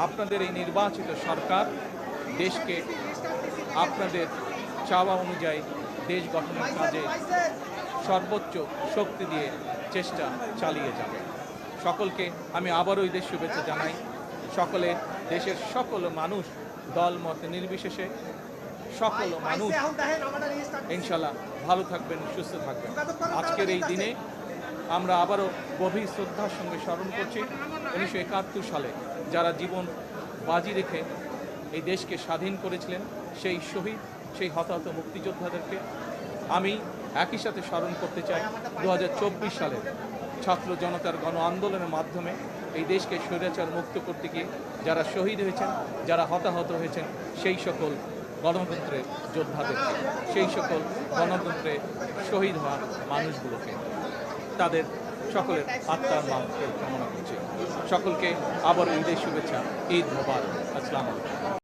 আপনাদের এই নির্বাচিত সরকার দেশকে আপনাদের চাওয়া অনুযায়ী দেশ গঠনের কাজে সর্বোচ্চ শক্তি দিয়ে চেষ্টা চালিয়ে যাবে। সকলকে আমি আবারও ঈদের শুভেচ্ছা জানাই। সকলে দেশের সকল মানুষ দল মত নির্বিশেষে সকল মানুষ ইনশাল্লাহ ভালো থাকবেন, সুস্থ থাকবেন। আজকের এই দিনে আমরা আবারও গভীর শ্রদ্ধার সঙ্গে স্মরণ করছি 1971 সালে যারা জীবন বাজি রেখে এই দেশকে স্বাধীন করেছিলেন, সেই শহীদ, সেই হতাহত মুক্তিযোদ্ধাদেরকে আমি একই সাথে স্মরণ করতে চাই 2024 সালের ছাত্র জনতার গণ আন্দোলনের মাধ্যমে এই দেশকে স্বৈরাচার মুক্ত করতে গিয়ে যারা শহীদ হয়েছেন, যারা হতাহত হয়েছেন, সেই সকল গণতন্ত্রের যোদ্ধাদেরকে, সেই সকল গণতন্ত্রে শহীদ হওয়া মানুষগুলোকে, তাদের সকলের আত্মার মাফকে কামনা করছি। সকলকে আবার ঈদের শুভেচ্ছা। ঈদ মোবারক। আসসালামু আলাইকুম।